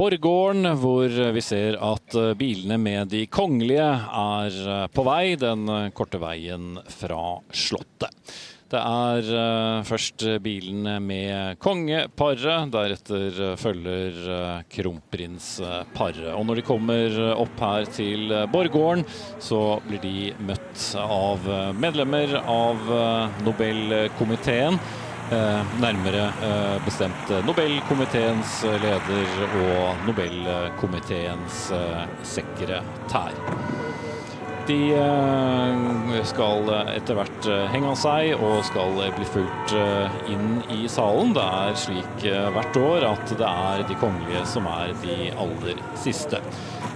Borggården, hvor vi ser at bilene med de kongelige er på vei, den korte veien fra slottet. Det er først bilene med kongeparet, deretter følger kronprinsparet. Og når de kommer opp her til Borggården, så blir de møtt av medlemmer av Nobelkomiteen. Nærmere bestemt Nobelkomiteens leder og Nobelkomiteens sekretær. De skal etter hvert henge av seg og skal bli fulgt inn i salen. Det er slik hvert år at det er de kongelige som er de aller siste.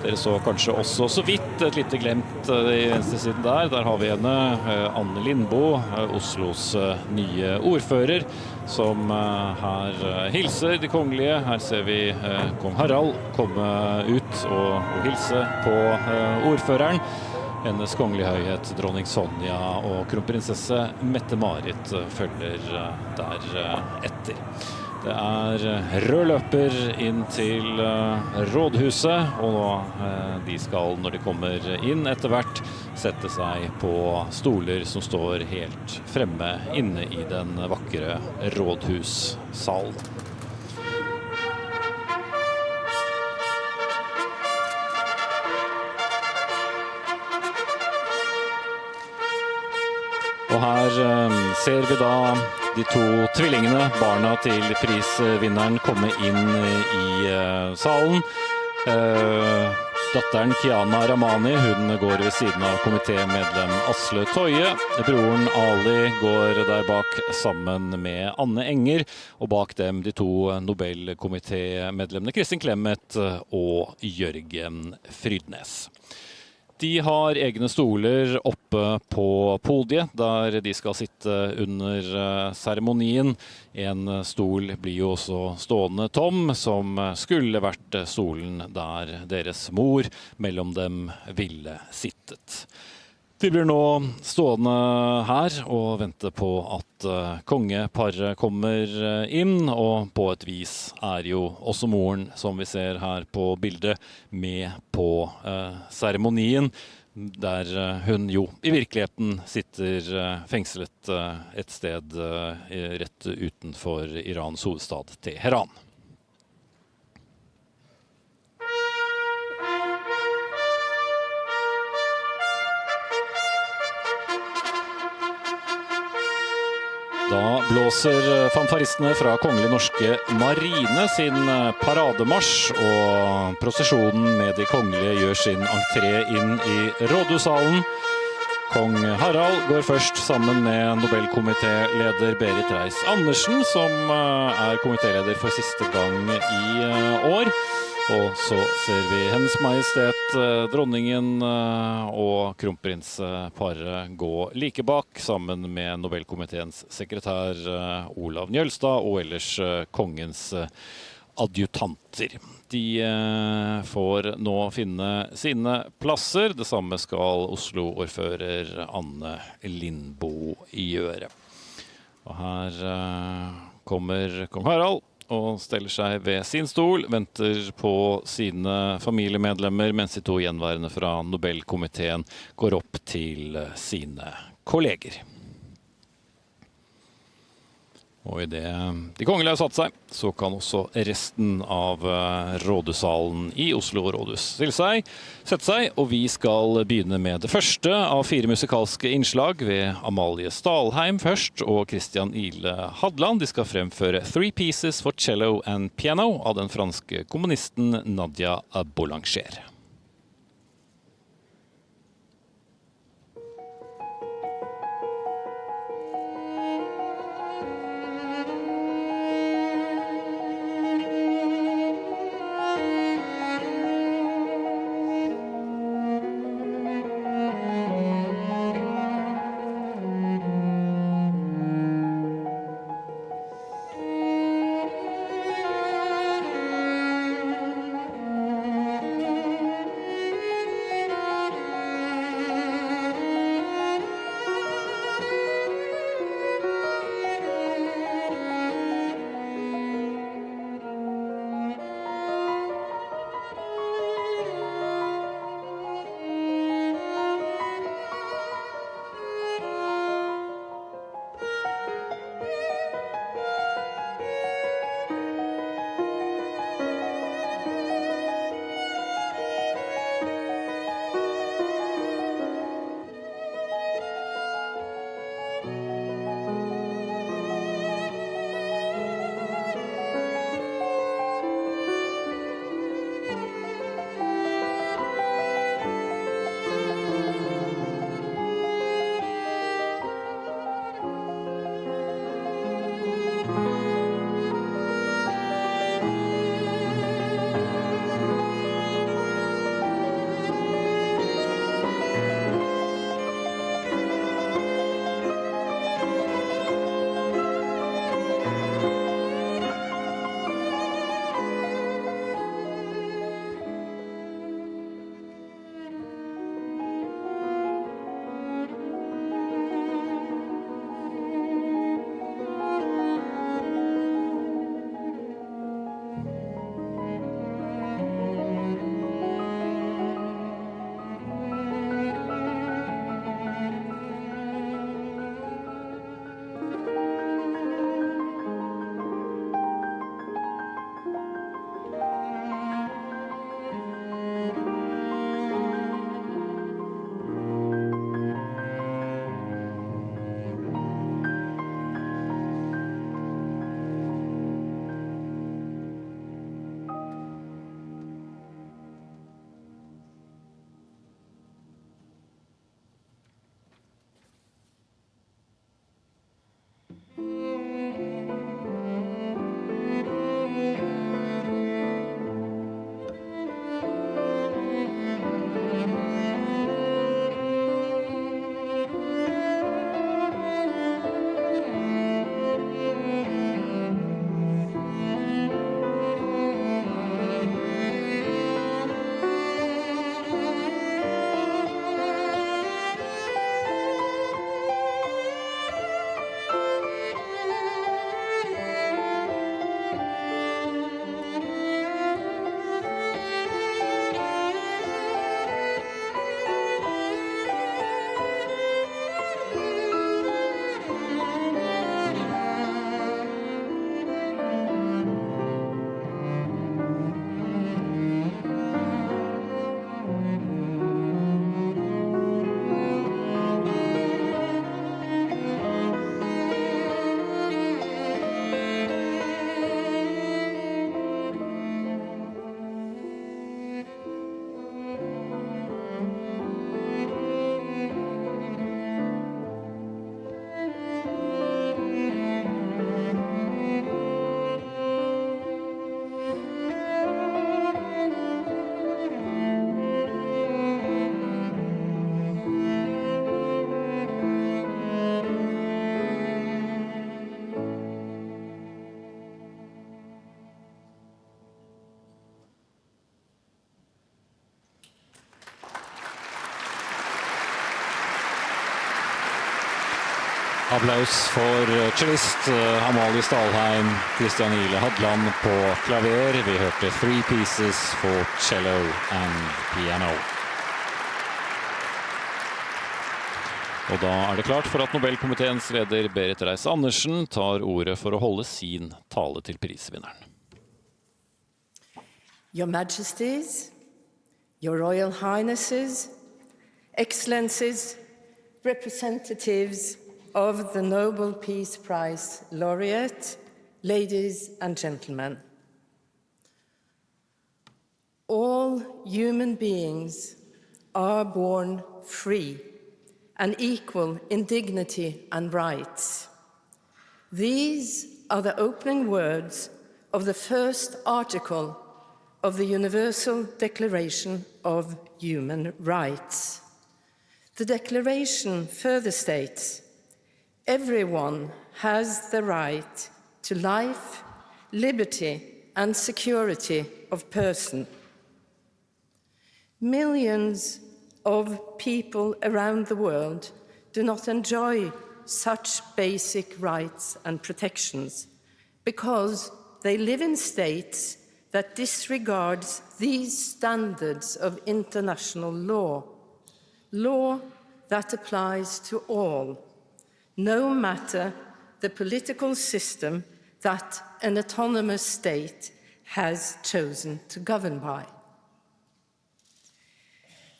Dere så kanskje også så vidt et lite glemt i venstre siden der. Der har vi henne, Anne Lindboe, Oslos nye ordfører, som her hilser de kongelige. Her ser vi kong Harald komme ut og hilse på ordføreren. Hennes kongelige høyhet, dronning Sonja og kronprinsesse Mette-Marit følger der etter. Det er rød løper inn til rådhuset, og de skal, når de kommer inn etter hvert, sette seg på stoler som står helt fremme inne i den vakre rådhussalen. Og her ser vi da de to tvillingene, barna til prisvinneren, komme inn i salen. Datteren Kiana Ramani, hun går ved siden av komitémedlem Asle Toje. Broren Ali går der bak sammen med Anne Enger, og bak dem de to Nobelkomitémedlemmene Kristin Clemet og Jørgen Frydnes. De har egne stoler oppe på podiet, der de skal sitte under seremonien. En stol blir jo også stående tom, som skulle vært stolen der deres mor mellom dem ville sittet. De blir nå stående her og vente på at kongeparet kommer inn, og på et vis er jo også moren, som vi ser her på bildet, med på seremonien, der hun jo i virkeligheten sitter fengslet et sted rett utenfor Irans hovedstad Teheran. Da blåser fanfaristene fra Kongelig Norske Marine sin parademarsj, og prosesjonen med de kongelige gjør sin entré inn i rådhussalen. Kong Harald går først sammen med Nobelkomitéleder Berit Reiss-Andersen, som er komitéleder for siste gang i år. Og så ser vi Hennes Majestet, dronningen og kronprinsparet gå like bak, sammen med Nobelkomiteens sekretær Olav Njølstad og ellers kongens adjutanter. De får nå finne sine plasser. Det samme skal Oslo-ordfører Anne Lindboe gjøre. Og her kommer kong Harald og steller seg ved sin stol, venter på sine familiemedlemmer, mens de to gjenværende fra Nobelkomiteen går opp til sine kolleger. Og i det de kongelige har satt seg, så kan også resten av rådhussalen i Oslo rådhus sette seg, og vi skal begynne med det første av 4 musikalske innslag ved Amalie Stalheim først, og Christian Ile Hadland. De skal fremføre Three Pieces for Cello and Piano av den franske komponisten Nadia Boulanger. Applaus for cellist Amalie Stalheim, Christian Ile Hadland på klaver. Vi hørte Three Pieces for cello and piano. Og da det klart for at Nobelkomiteens leder Berit Reiss-Andersen tar ordet for å holde sin tale til prisvinneren. Your Majesties, Your Royal Highnesses, Excellencies, representatives of the Nobel Peace Prize laureate, ladies and gentlemen. All human beings are born free and equal in dignity and rights. These are the opening words of the first article of the Universal Declaration of Human Rights. The Declaration further states, everyone has the right to life, liberty, and security of person. Millions of people around the world do not enjoy such basic rights and protections because they live in states that disregards these standards of international law that applies to all, no matter the political system that an autonomous state has chosen to govern by.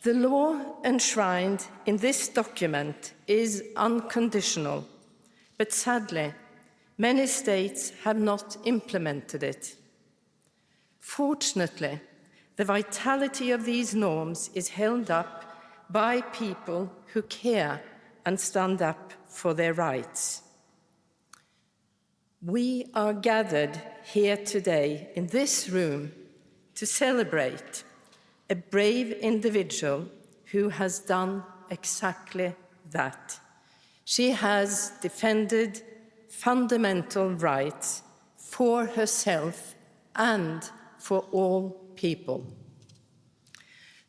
The law enshrined in this document is unconditional, but sadly, many states have not implemented it. Fortunately, the vitality of these norms is held up by people who care and stand up for their rights. We are gathered here today in this room to celebrate a brave individual who has done exactly that. She has defended fundamental rights for herself and for all people.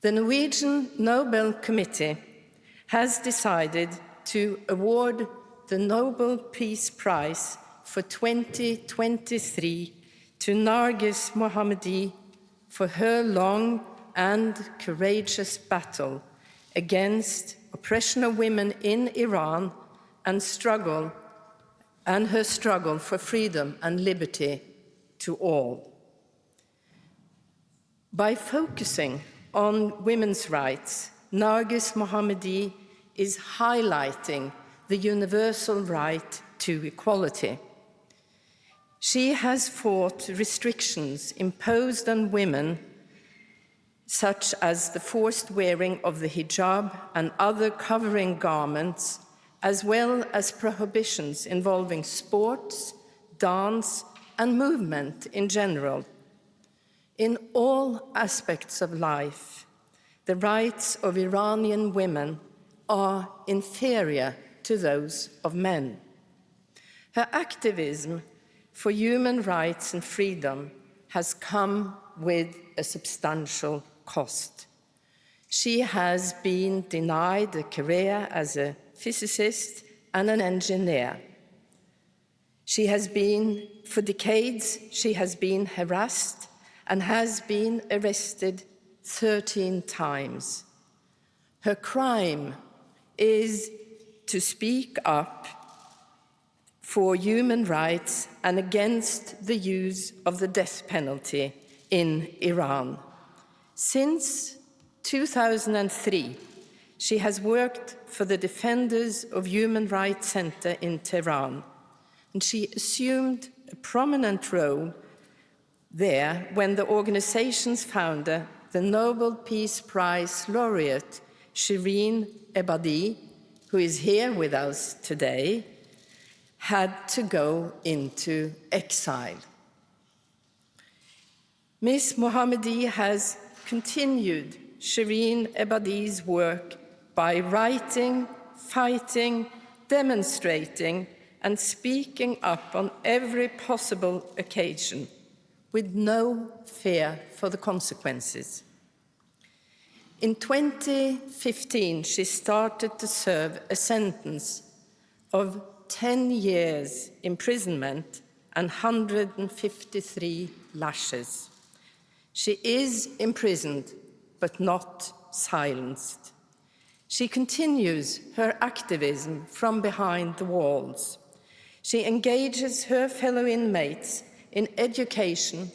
The Norwegian Nobel Committee has decided to award the Nobel Peace Prize for 2023 to Narges Mohammadi for her long and courageous battle against oppression of women in Iran and her struggle for freedom and liberty to all. By focusing on women's rights, Narges Mohammadi is highlighting the universal right to equality. She has fought restrictions imposed on women, such as the forced wearing of the hijab and other covering garments, as well as prohibitions involving sports, dance, and movement in general. In all aspects of life, the rights of Iranian women are inferior to those of men. Her activism for human rights and freedom has come with a substantial cost. She has been denied a career as a physicist and an engineer. For decades, she has been harassed and has been arrested 13 times. Her crime is to speak up for human rights and against the use of the death penalty in Iran. Since 2003, she has worked for the Defenders of Human Rights Center in Tehran, and she assumed a prominent role there when the organization's founder, the Nobel Peace Prize laureate Shirin Ebadi, who is here with us today, had to go into exile. Ms. Mohammadi has continued Shirin Ebadi's work by writing, fighting, demonstrating, and speaking up on every possible occasion, with no fear for the consequences. In 2015, she started to serve a sentence of 10 years imprisonment and 153 lashes. She is imprisoned, but not silenced. She continues her activism from behind the walls. She engages her fellow inmates in education,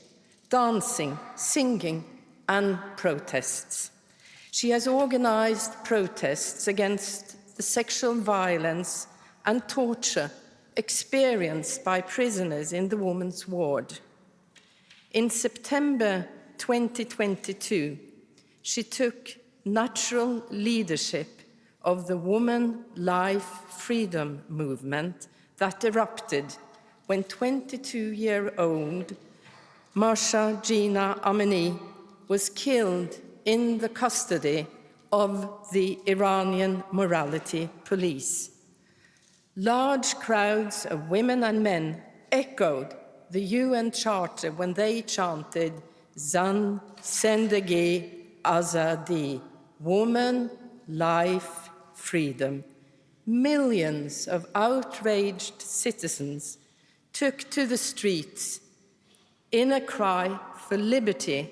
dancing, singing, and protests. She has organized protests against the sexual violence and torture experienced by prisoners in the women's ward. In September 2022, she took natural leadership of the Woman Life Freedom movement that erupted when 22-year-old Mahsa Jina Amini was killed in the custody of the Iranian morality police. Large crowds of women and men echoed the UN Charter when they chanted Zan, Zendegi, Azadi, woman, life, freedom. Millions of outraged citizens took to the streets in a cry for liberty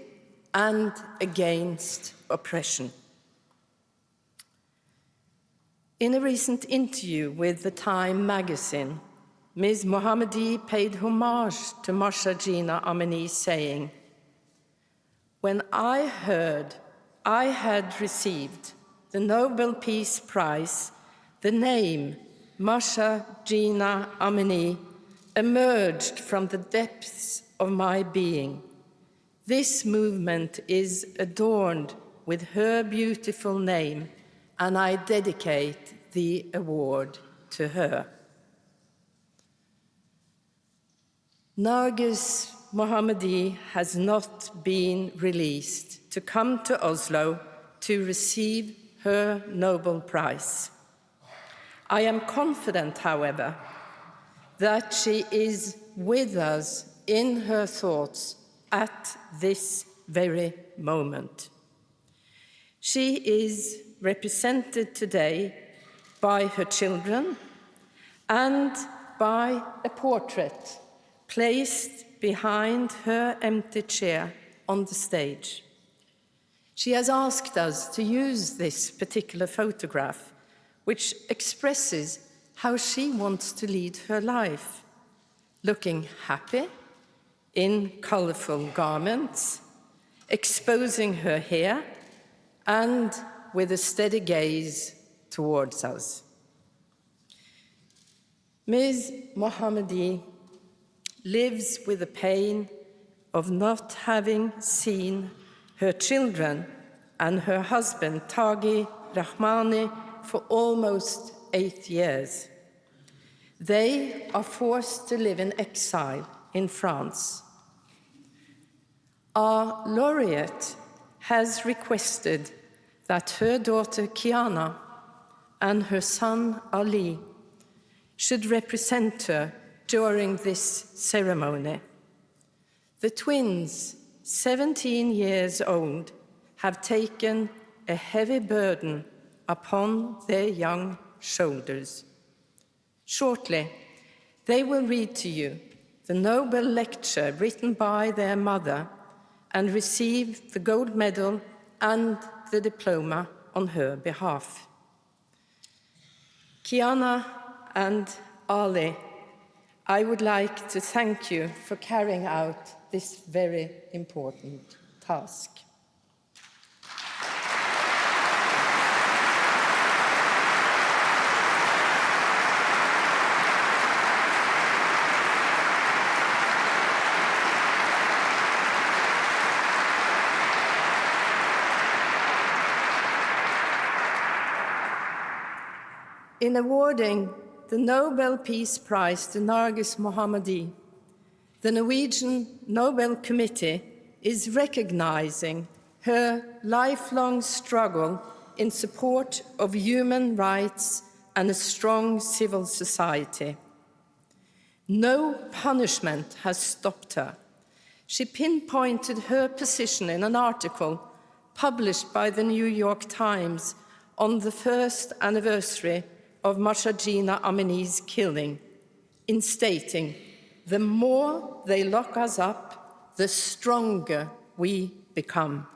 and against oppression. In a recent interview with the Time magazine, Ms. Mohammadi paid homage to Mahsa Jina Amini, saying, "When I heard I had received the Nobel Peace Prize, the name Mahsa Jina Amini emerged from the depths of my being. This movement is adorned with her beautiful name, and I dedicate the award to her." Nargis Mohammadi has not been released to come to Oslo to receive her Nobel Prize. I am confident, however, that she is with us in her thoughts at this very moment. She is represented today by her children and by a portrait placed behind her empty chair on the stage. She has asked us to use this particular photograph, which expresses how she wants to lead her life, looking happy, in colorful garments, exposing her hair, and with a steady gaze towards us. Ms. Mohammadi lives with the pain of not having seen her children and her husband, Taghi Rahmani, for almost 8 years. They are forced to live in exile in France. Our laureate has requested that her daughter Kiana and her son Ali should represent her during this ceremony. The twins, 17 years old, have taken a heavy burden upon their young shoulders. Shortly, they will read to you the Nobel lecture written by their mother and receive the gold medal and the diploma on her behalf. Kiana and Ali, I would like to thank you for carrying out this very important task. In awarding the Nobel Peace Prize to Nargis Mohammadi, the Norwegian Nobel Committee is recognizing her lifelong struggle in support of human rights and a strong civil society. No punishment has stopped her. She pinpointed her position in an article published by the New York Times on the first anniversary of Mashajina Amini's killing in stating, "The more they lock us up, the stronger we become."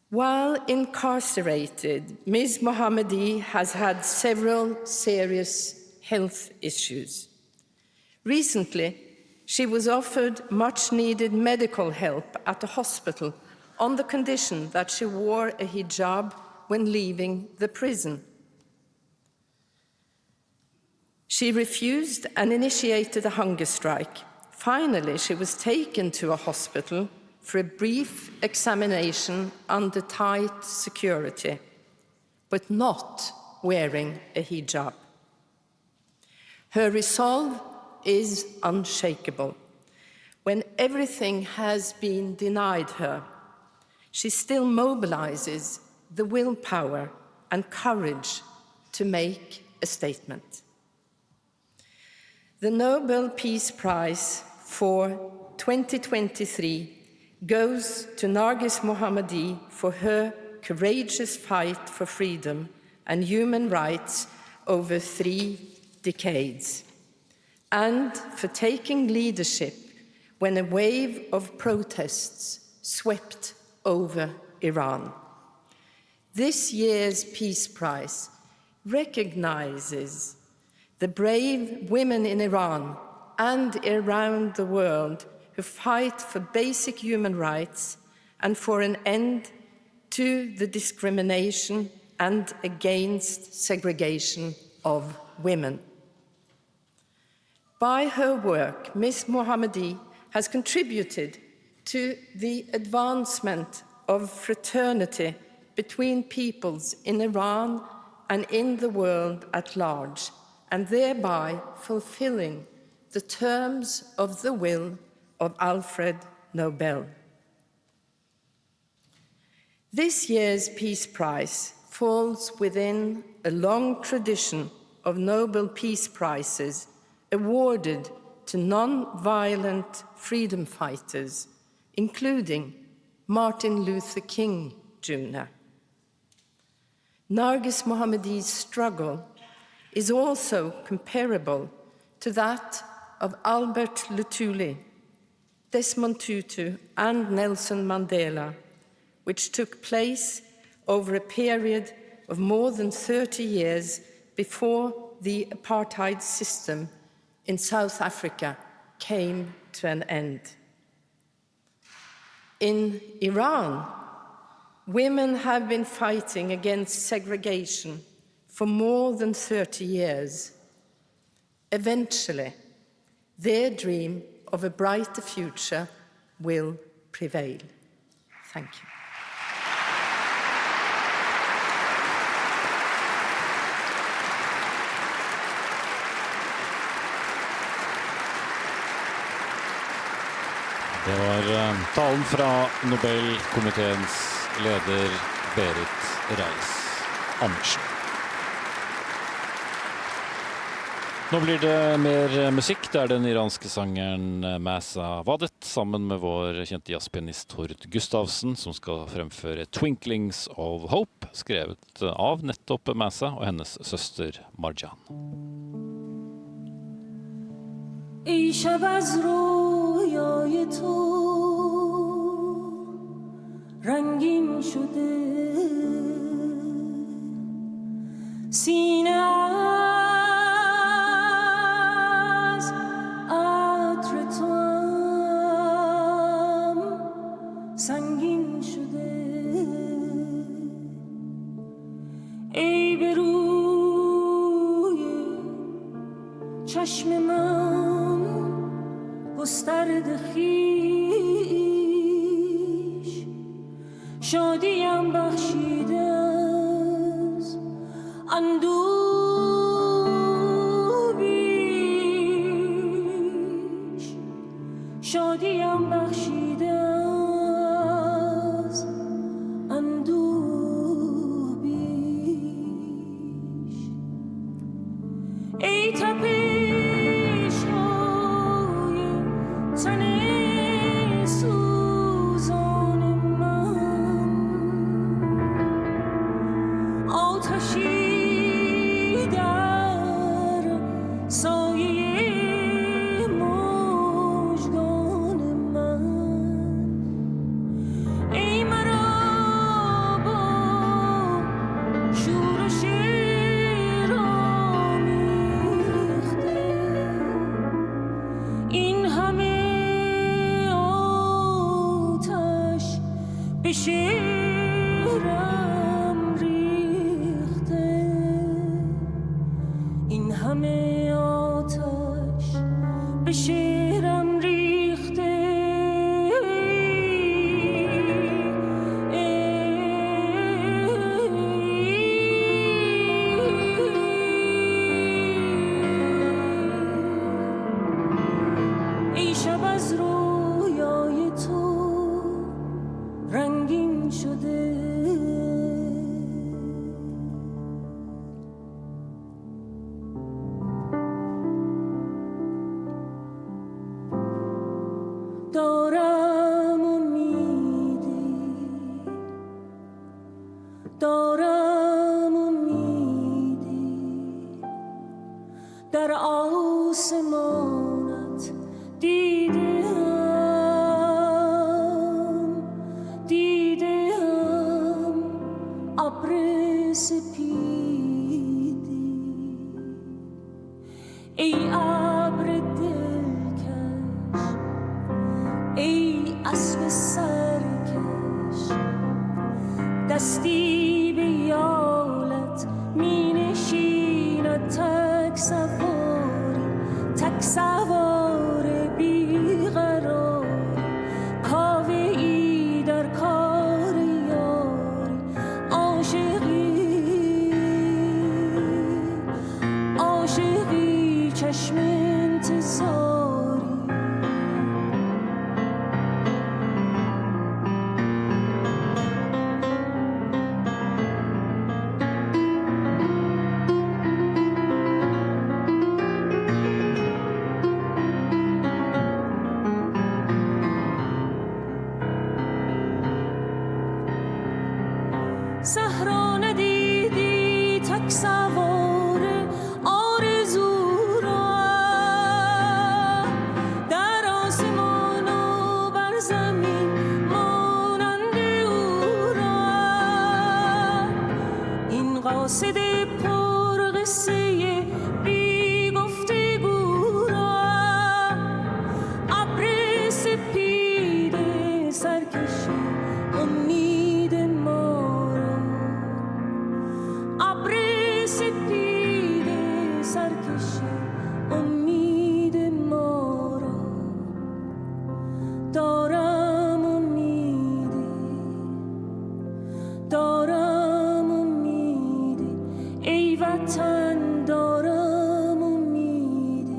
While incarcerated, Ms. Mohammadi has had several serious health issues. Recently, she was offered much-needed medical help at a hospital on the condition that she wore a hijab when leaving the prison. She refused and initiated a hunger strike. Finally, she was taken to a hospital for a brief examination under tight security, but not wearing a hijab. Her resolve is unshakable. When everything has been denied her, she still mobilizes the willpower and courage to make a statement. The Nobel Peace Prize for 2023 goes to Nargis Mohammadi for her courageous fight for freedom and human rights over 3 decades, and for taking leadership when a wave of protests swept over Iran. This year's Peace Prize recognizes the brave women in Iran and around the world who fight for basic human rights and for an end to the discrimination and against segregation of women. By her work, Ms. Mohammadi has contributed to the advancement of fraternity between peoples in Iran and in the world at large, and thereby fulfilling the terms of the will of Alfred Nobel. This year's Peace Prize falls within a long tradition of Nobel Peace Prizes awarded to non-violent freedom fighters, including Martin Luther King Jr. Nargis Mohammadi's struggle is also comparable to that of Albert Luthuli, Desmond Tutu, and Nelson Mandela, which took place over a period of more than 30 years before the apartheid system in South Africa came to an end. In Iran, women have been fighting against segregation for more than 30 years. Eventually, their dream of a brighter future will prevail. Thank you. Det var talen fra Nobelkomiteens leder Berit Reiss-Andersen. Nå blir det mer musikk. Det er den iranske sangeren Mahsa Wadet sammen med vår kjente jazzpianist Tord Gustavsen som skal fremføre Twinklings of Hope, skrevet av nettopp Mahsa og hennes søster Marjan. ای شب از رویای تو رنگین شده سینه از عطر تو هم سنگین شده ای به روی چشم من گسترد خویش شادیم بخشیده از اندوه بیش شادیم بخشیده از اندوه بیش ای تپش سوزان من آتشی به شعرم ریخته این همه آتش به شعرم ریخته ای شب از رویای تو رنگین شده دارم امیدی در آسمانت دیدم ابر سپیدی ای ابر دلکش ای اسب سرکش دستی به یالت می نشیند تک سوار بیقرار کاوه ای در کار یاری عاشقی چشم انتظاری صحرا ندیدی تک سوار آرزو را در آسمان و بر زمین مانند او را این قاصد پر قصه بی گفتگو را ابر سپید سرکشی امید ما را ابر سپید سرکشی امید ما را دارم امیدی ای وطن دارم امیدی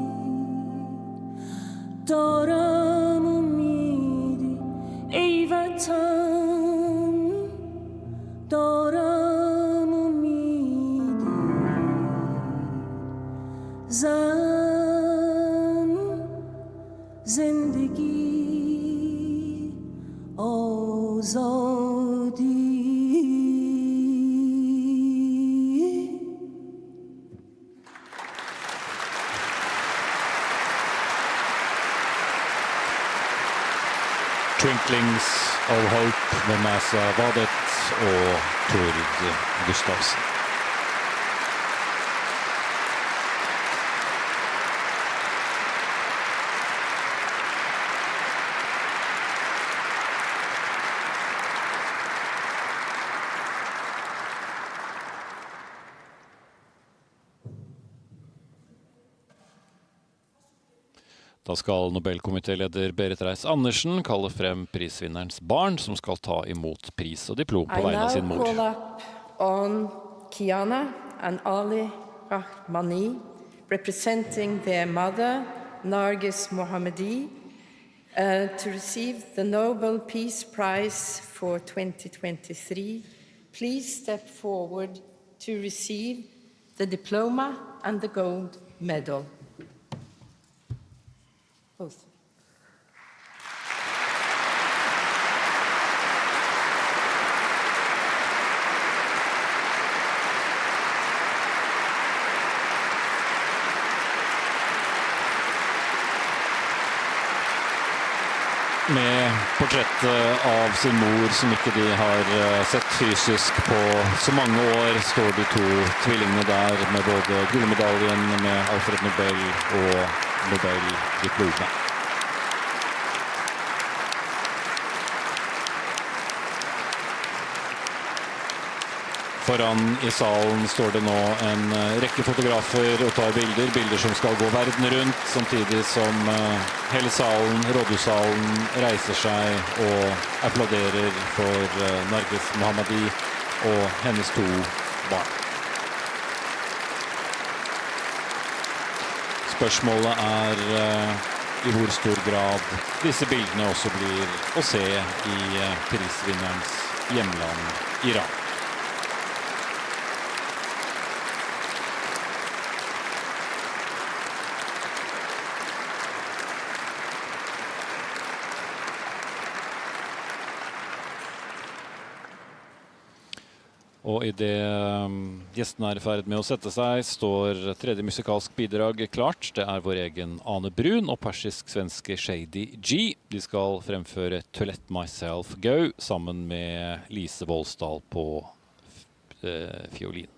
ای وطن دارم امیدی زن زندگی آزادی Twinklings of Hope med Masa Vadet og Tord Gustavsen. Da skal Nobelkomitéleder Berit Reiss-Andersen kalle frem prisvinnerens barn, som skal ta imot pris og diplom på vegne av sin mor. I now call up on Kiana and Ali Rahmani, representing their mother, Nargis Mohammadi, to receive the Nobel Peace Prize for 2023. Please step forward to receive the diploma and the gold medal. Both. Med portrettet av sin mor som ikke de har sett fysisk på så mange år, står de to tvillingene der med både gullmedaljen med Alfred Nobel og Nobel-diplomet. Foran i salen står det nå en rekke fotografer og tar bilder, bilder som skal gå verden rundt, samtidig som hele salen, rådhussalen, reiser seg og applauderer for Nargis Mohammadi og hennes 2 barn. Spørsmålet er i hvor stor grad disse bildene også blir å se i prisvinnerens hjemland Iran. Og i det gjestene er i ferd med å sette seg, står tredje musikalsk bidrag klart. Det er vår egen Ane Brun og persisk-svenske Shady G. De skal fremføre To Let Myself Go sammen med Lise Volsdal på fiolin.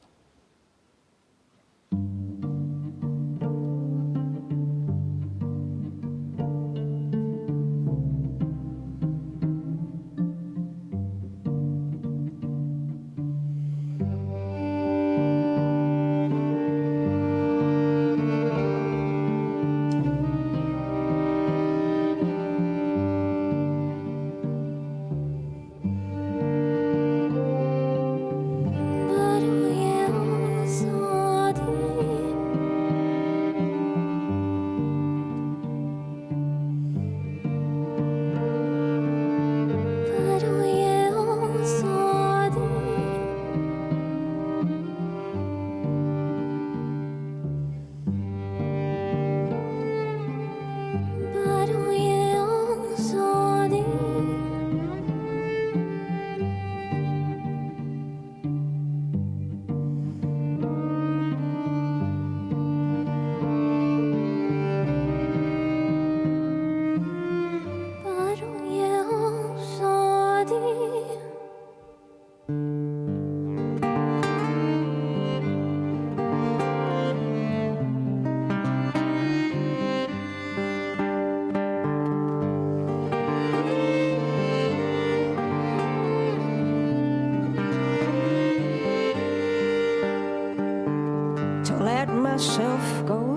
myself go,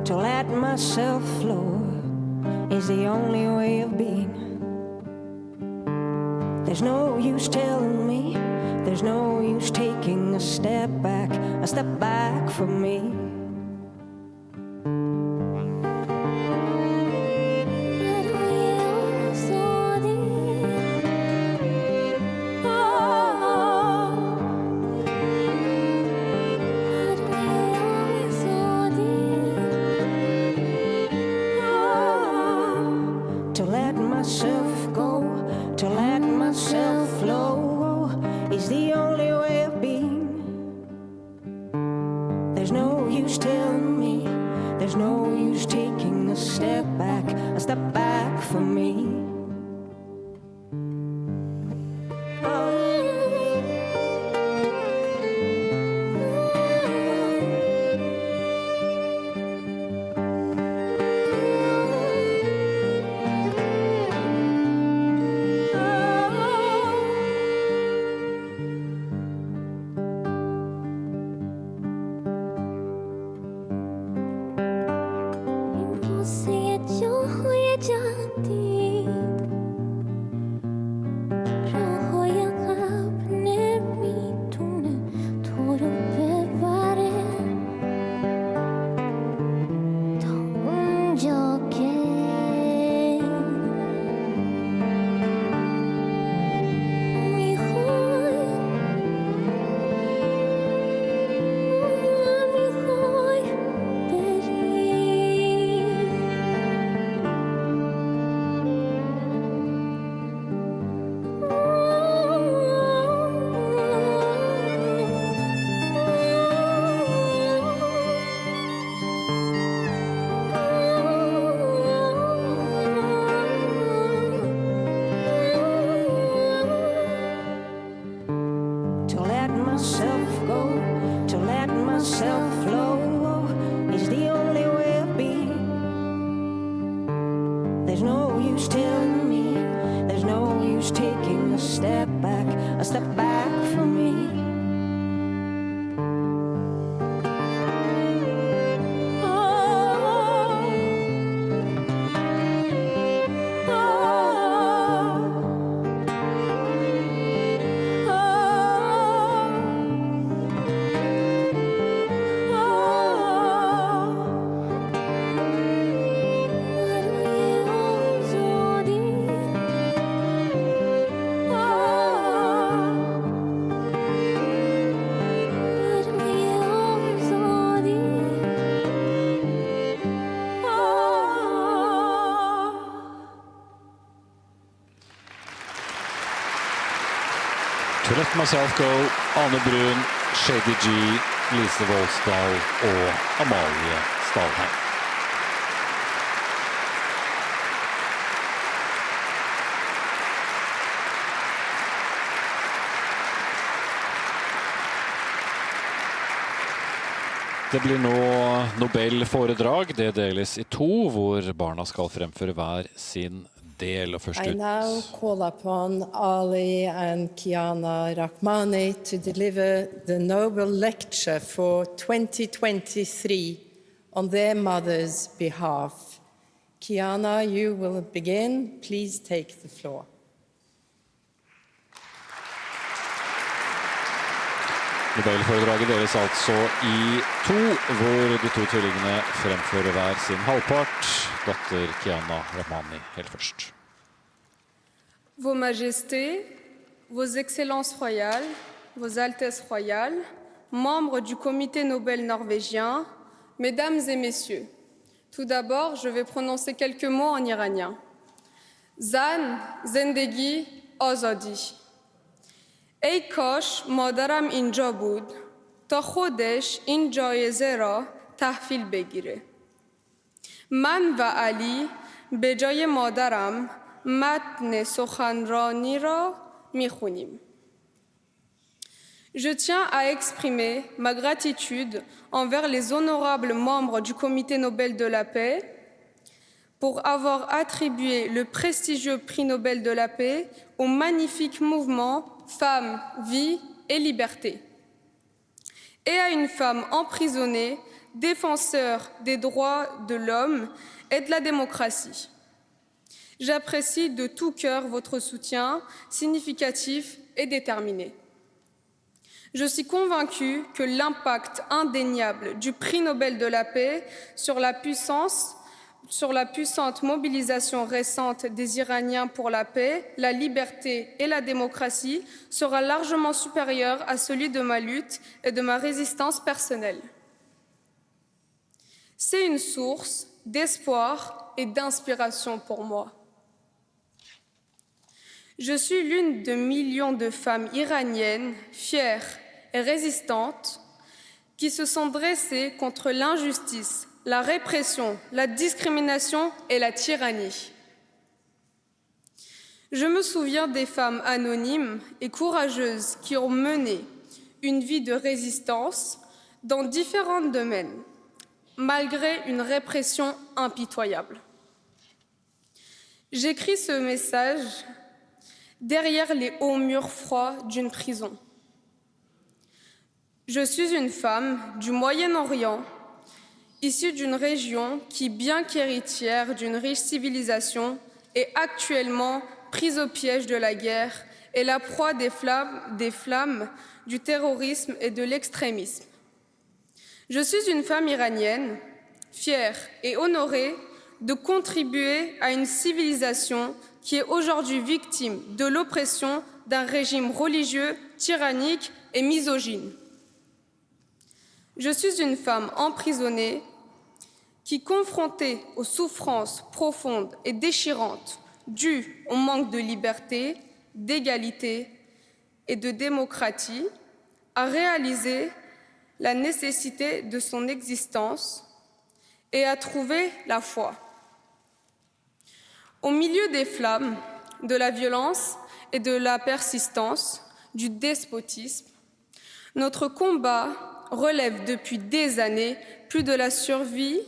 to let myself flow is the only way of being. There's no use telling me, there's no use taking a step back from me. To Let Myself Go, Ane Brun, Shady G, Lise Volsdal og Amalie Stalheim. Det blir nå Nobel-foredrag. Det deles i to, hvor barna skal fremføre hver sin del. Og først I now call upon Ali and Kiana Rahmani to deliver the Nobel Lecture for 2023 on their mother's behalf. Kiana, you will begin. Please take the floor. Nobelforedraget deles altså i to, hvor de to tvillingene fremfører hver sin halvpart. Datter Kiana Rahmani helt først. Vos Majestés, Vos Excellences royales, Vos Altesses royales, membres du Comité Nobel norvégien, Mesdames et Messieurs, tout d'abord, je vais prononcer quelques mots en iranien. Zan, zendegi, azadi. ای کاش مادرم اینجا بود تا خودش این جایزه را تحویل بگیره. من و علی به جای مادرم متن سخنرانی را میخونیم. Je tiens à exprimer ma gratitude envers les honorables membres du Comité Nobel de la paix pour avoir attribué le prestigieux prix Nobel de la paix au magnifique mouvement Femmes, vie et liberté, et à une femme emprisonnée, défenseur des droits de l'homme et de la démocratie. J'apprécie de tout cœur votre soutien significatif et déterminé. Je suis convaincue que l'impact indéniable du prix Nobel de la paix sur la puissante mobilisation récente des Iraniens pour la paix, la liberté et la démocratie sera largement supérieur à celui de ma lutte et de ma résistance personnelle. C'est une source d'espoir et d'inspiration pour moi. Je suis l'une de millions de femmes iraniennes fières et résistantes qui se sont dressées contre l'injustice, la répression, la discrimination et la tyrannie. Je me souviens des femmes anonymes et courageuses qui ont mené une vie de résistance dans différents domaines, malgré une répression impitoyable. J'écris ce message derrière les hauts murs froids d'une prison. Je suis une femme du Moyen-Orient, issue d'une région qui, bien qu'héritière d'une riche civilisation, est actuellement prise au piège de la guerre et la proie des flammes du terrorisme et de l'extrémisme. Je suis une femme iranienne, fière et honorée de contribuer à une civilisation qui est aujourd'hui victime de l'oppression d'un régime religieux, tyrannique et misogyne. Je suis une femme emprisonnée qui, confrontée aux souffrances profondes et déchirantes dues au manque de liberté, d'égalité et de démocratie, a réalisé la nécessité de son existence et a trouvé la foi. Au milieu des flammes, de la violence et de la persistance, du despotisme, notre combat relève depuis des années plus de la survie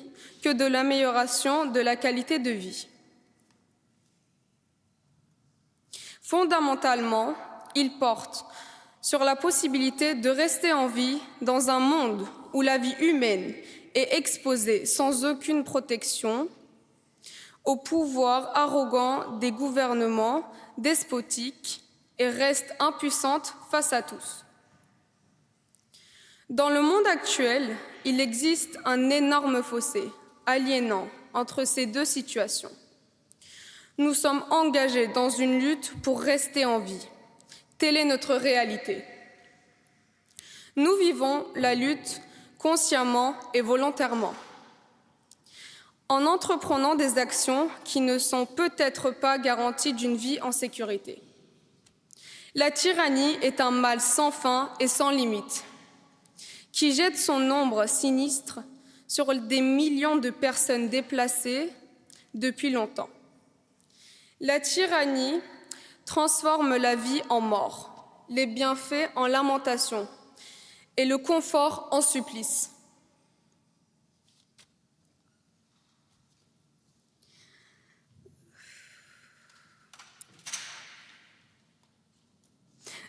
que de l'amélioration de la qualité de vie. Fondamentalement, il porte sur la possibilité de rester en vie dans un monde où la vie humaine est exposée sans aucune protection au pouvoir arrogant des gouvernements despotiques et reste impuissante face à tous. Dans le monde actuel, il existe un énorme fossé aliénant entre ces deux situations. Nous sommes engagés dans une lutte pour rester en vie. Telle est notre réalité. Nous vivons la lutte consciemment et volontairement, en entreprenant des actions qui ne sont peut-être pas garanties d'une vie en sécurité. La tyrannie est un mal sans fin et sans limite, qui jette son ombre sinistre sur des millions de personnes déplacées depuis longtemps. La tyrannie transforme la vie en mort, les bienfaits en lamentation et le confort en supplice.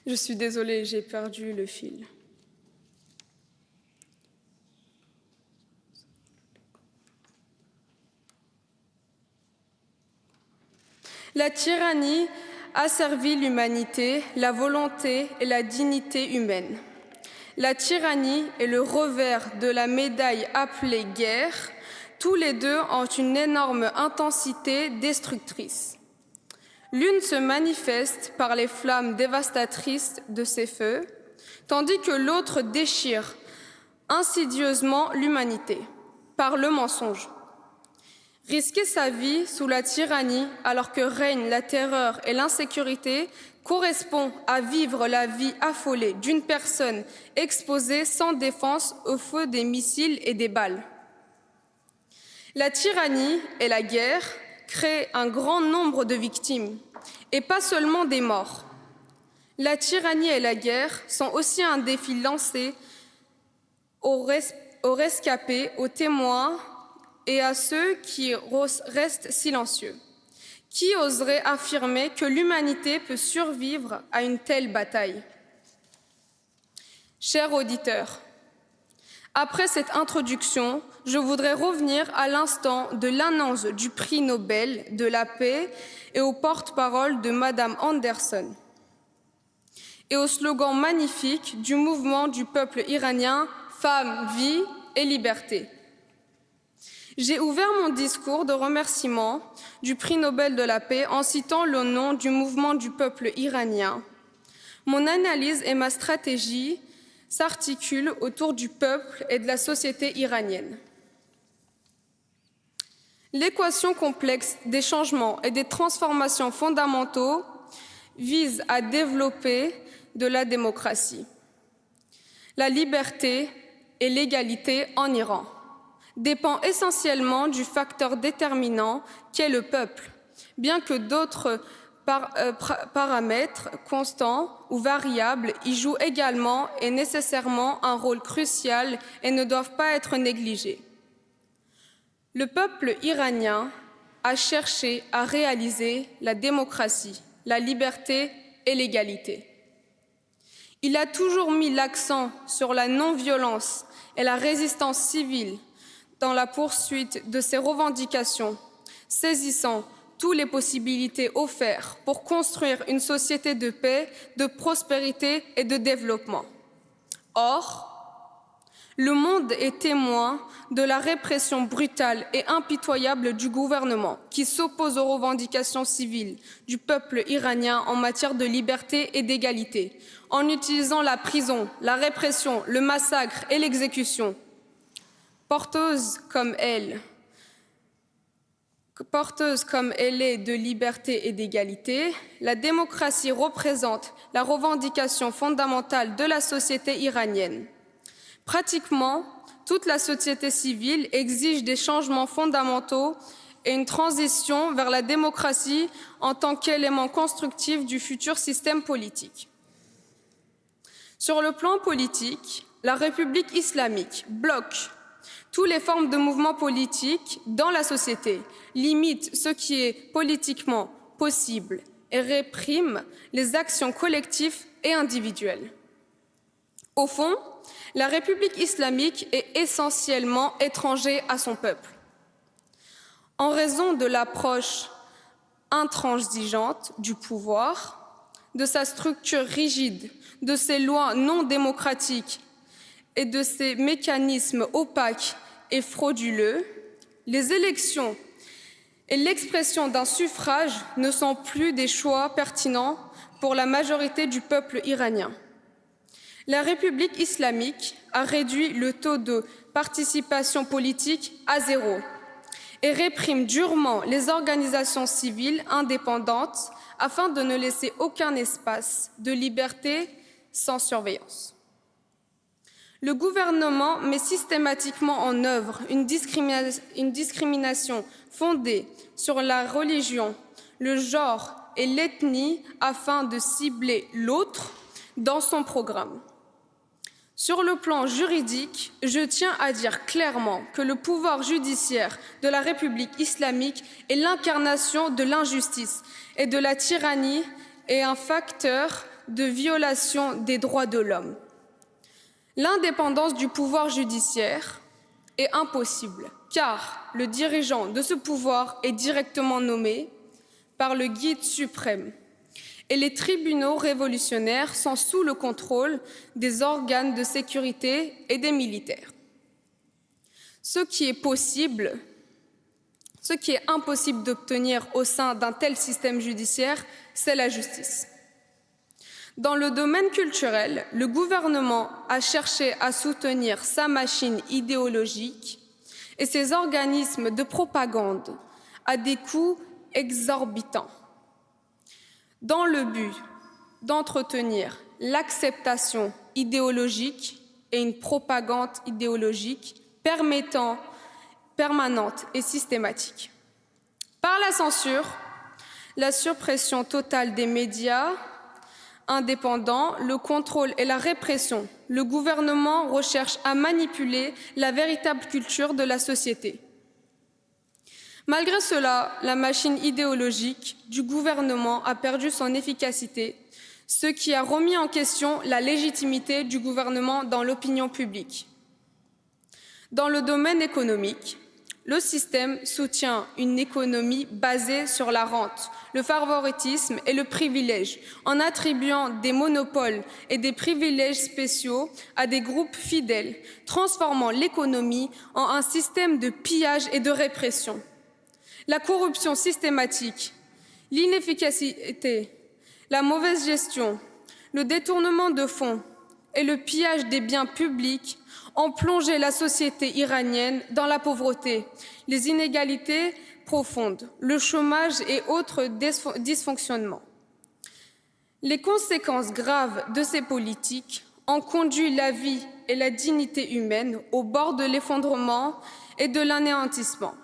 Je suis désolée, j'ai perdu le fil. La tyrannie asservit l'humanité, la volonté et la dignité humaine. La tyrannie est le revers de la médaille appelée guerre. Tous les deux ont une énorme intensité destructrice. L'une se manifeste par les flammes dévastatrices de ses feux, tandis que l'autre déchire insidieusement l'humanité par le mensonge. Risquer sa vie sous la tyrannie alors que règnent la terreur et l'insécurité correspond à vivre la vie affolée d'une personne exposée sans défense au feu des missiles et des balles. La tyrannie et la guerre créent un grand nombre de victimes, et pas seulement des morts. La tyrannie et la guerre sont aussi un défi lancé aux rescapés, aux témoins et à ceux qui restent silencieux. Qui oserait affirmer que l'humanité peut survivre à une telle bataille? Chers auditeurs, après cette introduction, je voudrais revenir à l'instant de l'annonce du prix Nobel de la paix et au porte-parole de Madame Anderson et au slogan magnifique du mouvement du peuple iranien « Femmes, vie et liberté ». J'ai ouvert mon discours de remerciement du prix Nobel de la paix en citant le nom du mouvement du peuple iranien. Mon analyse et ma stratégie s'articulent autour du peuple et de la société iranienne. L'équation complexe des changements et des transformations fondamentaux vise à développer de la démocratie, la liberté et l'égalité en Iran dépend essentiellement du facteur déterminant qu'est le peuple, bien que d'autres paramètres constants ou variables y jouent également et nécessairement un rôle crucial et ne doivent pas être négligés. Le peuple iranien a cherché à réaliser la démocratie, la liberté et l'égalité. Il a toujours mis l'accent sur la non-violence et la résistance civile dans la poursuite de ses revendications, saisissant toutes les possibilités offertes pour construire une société de paix, de prospérité et de développement. Or, le monde est témoin de la répression brutale et impitoyable du gouvernement qui s'oppose aux revendications civiles du peuple iranien en matière de liberté et d'égalité, en utilisant la prison, la répression, le massacre et l'exécution. Porteuse comme elle est de liberté et d'égalité, la démocratie représente la revendication fondamentale de la société iranienne. Pratiquement, toute la société civile exige des changements fondamentaux et une transition vers la démocratie en tant qu'élément constructif du futur système politique. Sur le plan politique, la République islamique bloque toutes les formes de mouvements politiques dans la société, limite ce qui est politiquement possible et réprime les actions collectives et individuelles. Au fond, la République islamique est essentiellement étrangère à son peuple. En raison de l'approche intransigeante du pouvoir, de sa structure rigide, de ses lois non démocratiques et de ses mécanismes opaques et frauduleux, les élections et l'expression d'un suffrage ne sont plus des choix pertinents pour la majorité du peuple iranien. La République islamique a réduit le taux de participation politique à 0 et réprime durement les organisations civiles indépendantes afin de ne laisser aucun espace de liberté sans surveillance. Le gouvernement met systématiquement en œuvre une discrimination fondée sur la religion, le genre et l'ethnie afin de cibler l'autre dans son programme. Sur le plan juridique, je tiens à dire clairement que le pouvoir judiciaire de la République islamique est l'incarnation de l'injustice et de la tyrannie et un facteur de violation des droits de l'homme. L'indépendance du pouvoir judiciaire est impossible, car le dirigeant de ce pouvoir est directement nommé par le guide suprême et les tribunaux révolutionnaires sont sous le contrôle des organes de sécurité et des militaires. Ce qui est impossible d'obtenir au sein d'un tel système judiciaire, c'est la justice. Dans le domaine culturel, le gouvernement a cherché à soutenir sa machine idéologique et ses organismes de propagande à des coûts exorbitants, dans le but d'entretenir l'acceptation idéologique et une propagande idéologique permanente et systématique. Par la censure, la suppression totale des médias indépendants, le contrôle et la répression, le gouvernement recherche à manipuler la véritable culture de la société. Malgré cela, la machine idéologique du gouvernement a perdu son efficacité, ce qui a remis en question la légitimité du gouvernement dans l'opinion publique. Dans le domaine économique, le système soutient une économie basée sur la rente, le favoritisme et le privilège, en attribuant des monopoles et des privilèges spéciaux à des groupes fidèles, transformant l'économie en un système de pillage et de répression. La corruption systématique, l'inefficacité, la mauvaise gestion, le détournement de fonds et le pillage des biens publics ont plongé la société iranienne dans la pauvreté, les inégalités profondes, le chômage et autres dysfonctionnements. Les conséquences graves de ces politiques ont conduit la vie et la dignité humaine au bord de l'effondrement et de l'anéantissement.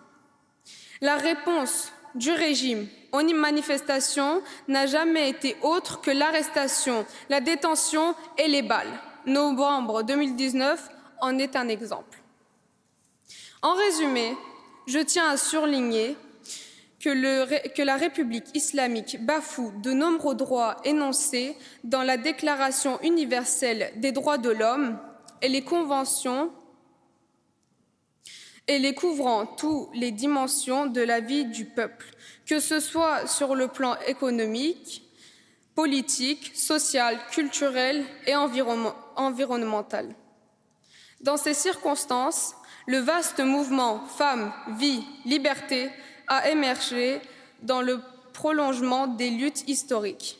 La réponse du régime aux manifestations n'a jamais été autre que l'arrestation, la détention et les balles. Novembre 2019 en est un exemple. En résumé, je tiens à souligner que la République islamique bafoue de nombreux droits énoncés dans la Déclaration universelle des droits de l'homme et les conventions et les couvrant toutes les dimensions de la vie du peuple, que ce soit sur le plan économique, politique, social, culturel et environnemental. Dans ces circonstances, le vaste mouvement Femmes, Vie, Liberté a émergé dans le prolongement des luttes historiques,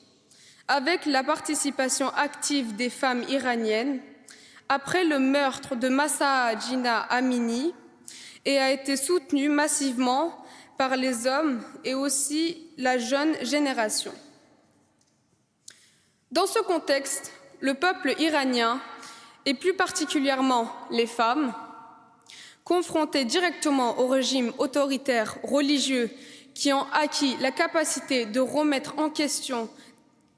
avec la participation active des femmes iraniennes après le meurtre de Mahsa Jina Amini et a été soutenu massivement par les hommes et aussi la jeune génération. Dans ce contexte, le peuple iranien, et plus particulièrement les femmes, confrontés directement au régime autoritaire religieux qui ont acquis la capacité de remettre en question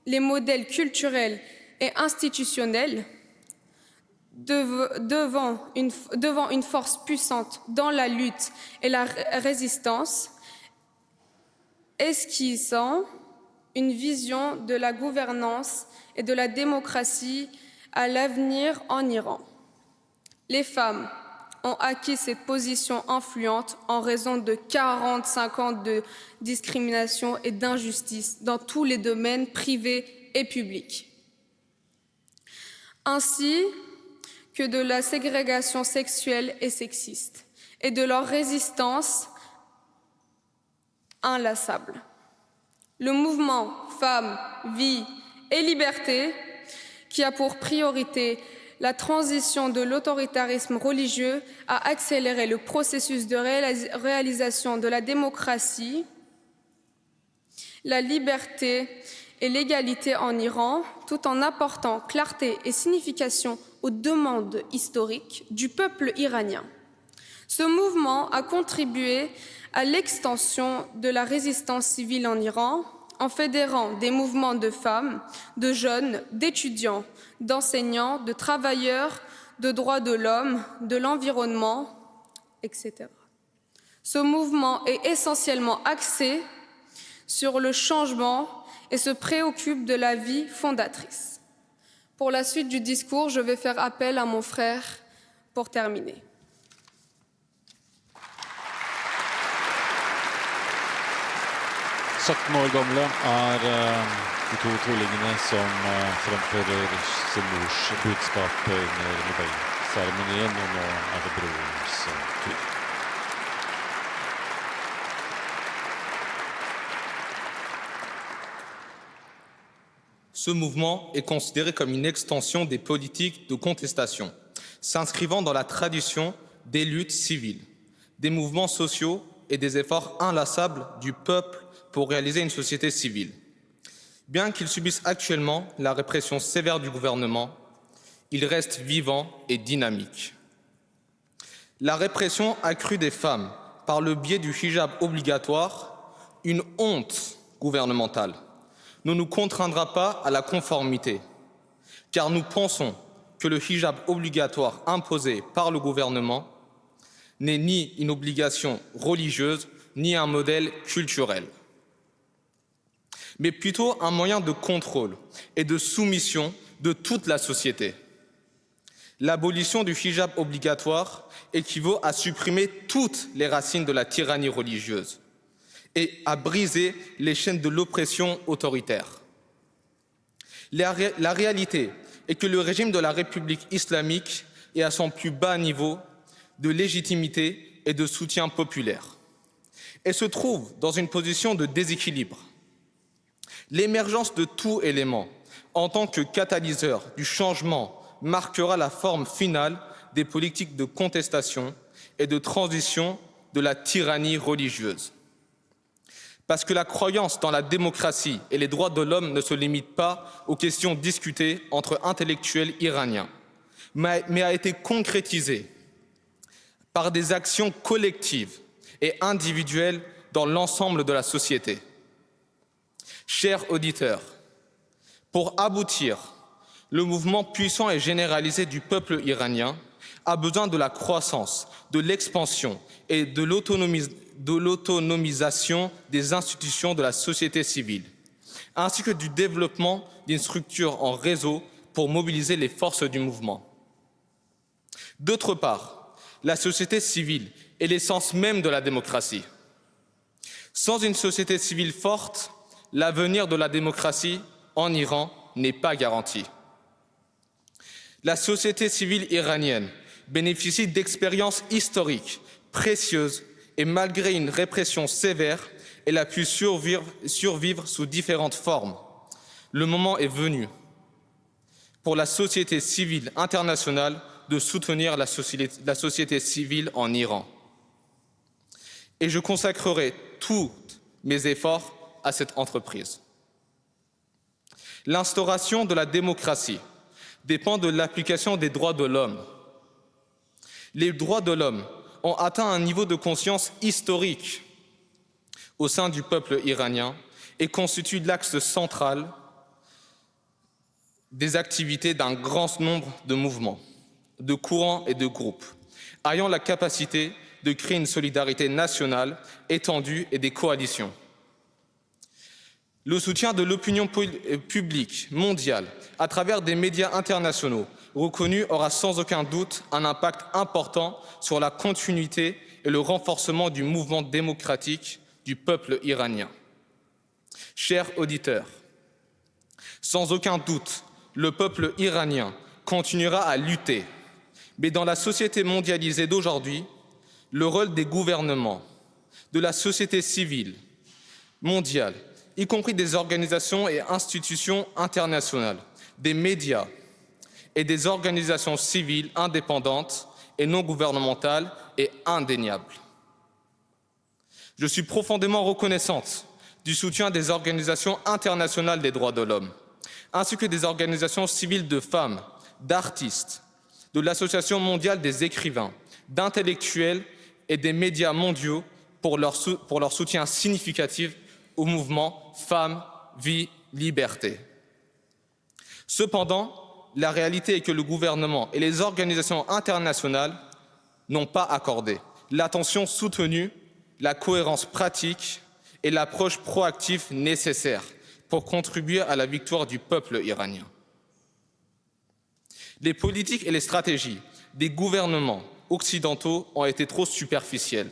les modèles culturels et institutionnels, devant une force puissante dans la lutte et la résistance, esquissant une vision de la gouvernance et de la démocratie à l'avenir en Iran. Les femmes ont acquis cette position influente en raison de 45 ans de discrimination et d'injustice dans tous les domaines privés et publics, ainsi que de la ségrégation sexuelle et sexiste, et de leur résistance inlassable. Le mouvement Femmes, Vie et Liberté, qui a pour priorité la transition de l'autoritarisme religieux a accéléré le processus de réalisation de la démocratie, la liberté et l'égalité en Iran, tout en apportant clarté et signification aux demandes historiques du peuple iranien. Ce mouvement a contribué à l'extension de la résistance civile en Iran, en fédérant des mouvements de femmes, de jeunes, d'étudiants, d'enseignants, de travailleurs, de droits de l'homme, de l'environnement, etc. Ce mouvement est essentiellement axé sur le changement et se préoccupe de la vie fondatrice. Pour la suite du discours, je vais faire appel à mon frère pour terminer. – 17 år gamle er de to tvillingene som fremfører sin mors budskap under Nobelseremonien, og nå er det brorens tur. Ce mouvement est considéré comme une extension des politiques de contestation, s'inscrivant dans la tradition des luttes civiles, des mouvements sociaux et des efforts inlassables du peuple pour réaliser une société civile. Bien qu'ils subissent actuellement la répression sévère du gouvernement, ils restent vivants et dynamiques. La répression accrue des femmes par le biais du hijab obligatoire, une honte gouvernementale, ne nous contraindra pas à la conformité, car nous pensons que le hijab obligatoire imposé par le gouvernement n'est ni une obligation religieuse, ni un modèle culturel, mais plutôt un moyen de contrôle et de soumission de toute la société. L'abolition du hijab obligatoire équivaut à supprimer toutes les racines de la tyrannie religieuse et à briser les chaînes de l'oppression autoritaire. La réalité est que le régime de la République islamique est à son plus bas niveau de légitimité et de soutien populaire et se trouve dans une position de déséquilibre. L'émergence de tout élément en tant que catalyseur du changement marquera la forme finale des politiques de contestation et de transition de la tyrannie religieuse. Parce que la croyance dans la démocratie et les droits de l'homme ne se limite pas aux questions discutées entre intellectuels iraniens, mais a été concrétisée par des actions collectives et individuelles dans l'ensemble de la société. Chers auditeurs, pour aboutir, le mouvement puissant et généralisé du peuple iranien a besoin de la croissance, de l'expansion et de l'autonomisation des institutions de la société civile, ainsi que du développement d'une structure en réseau pour mobiliser les forces du mouvement. D'autre part, la société civile est l'essence même de la démocratie. Sans une société civile forte, l'avenir de la démocratie en Iran n'est pas garanti. La société civile iranienne bénéficie d'expériences historiques précieuses et malgré une répression sévère, elle a pu survivre sous différentes formes. Le moment est venu pour la société civile internationale de soutenir la société civile en Iran. Et je consacrerai tous mes efforts à cette entreprise. L'instauration de la démocratie dépend de l'application des droits de l'homme. Les droits de l'homme ont atteint un niveau de conscience historique au sein du peuple iranien et constituent l'axe central des activités d'un grand nombre de mouvements, de courants et de groupes, ayant la capacité de créer une solidarité nationale étendue et des coalitions. Le soutien de l'opinion publique mondiale à travers des médias internationaux reconnus aura sans aucun doute un impact important sur la continuité et le renforcement du mouvement démocratique du peuple iranien. Chers auditeurs, sans aucun doute, le peuple iranien continuera à lutter, mais dans la société mondialisée d'aujourd'hui, le rôle des gouvernements, de la société civile mondiale, y compris des organisations et institutions internationales, des médias et des organisations civiles indépendantes et non gouvernementales est indéniable. Je suis profondément reconnaissante du soutien des organisations internationales des droits de l'homme, ainsi que des organisations civiles de femmes, d'artistes, de l'Association mondiale des écrivains, d'intellectuels et des médias mondiaux pour leur soutien significatif au mouvement Femmes, Vie, Liberté. Cependant, la réalité est que le gouvernement et les organisations internationales n'ont pas accordé l'attention soutenue, la cohérence pratique et l'approche proactive nécessaire pour contribuer à la victoire du peuple iranien. Les politiques et les stratégies des gouvernements occidentaux ont été trop superficielles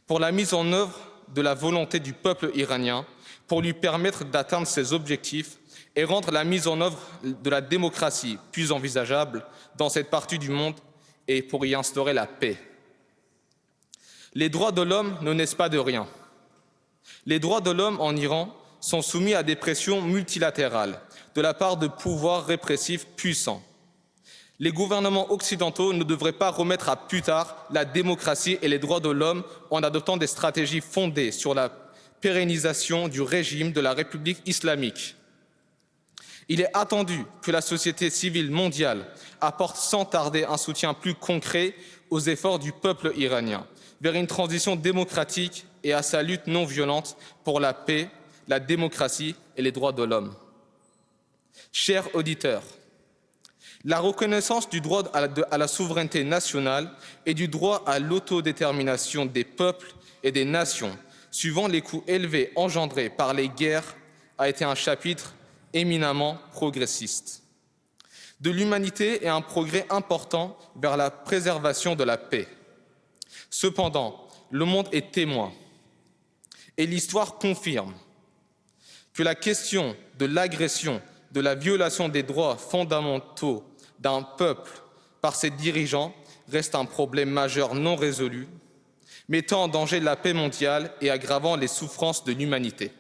pour la mise en œuvre de la volonté du peuple iranien, pour lui permettre d'atteindre ses objectifs et rendre la mise en œuvre de la démocratie plus envisageable dans cette partie du monde et pour y instaurer la paix. Les droits de l'homme ne naissent pas de rien. Les droits de l'homme en Iran sont soumis à des pressions multilatérales de la part de pouvoirs répressifs puissants. Les gouvernements occidentaux ne devraient pas remettre à plus tard la démocratie et les droits de l'homme en adoptant des stratégies fondées sur la pérennisation du régime de la République islamique. Il est attendu que la société civile mondiale apporte sans tarder un soutien plus concret aux efforts du peuple iranien vers une transition démocratique et à sa lutte non violente pour la paix, la démocratie et les droits de l'homme. Chers auditeurs, la reconnaissance du droit à la souveraineté nationale et du droit à l'autodétermination des peuples et des nations, suivant les coûts élevés engendrés par les guerres, a été un chapitre éminemment progressiste de l'humanité et un progrès important vers la préservation de la paix. Cependant, le monde est témoin et l'histoire confirme que la question de l'agression, de la violation des droits fondamentaux d'un peuple par ses dirigeants reste un problème majeur non résolu, mettant en danger la paix mondiale et aggravant les souffrances de l'humanité.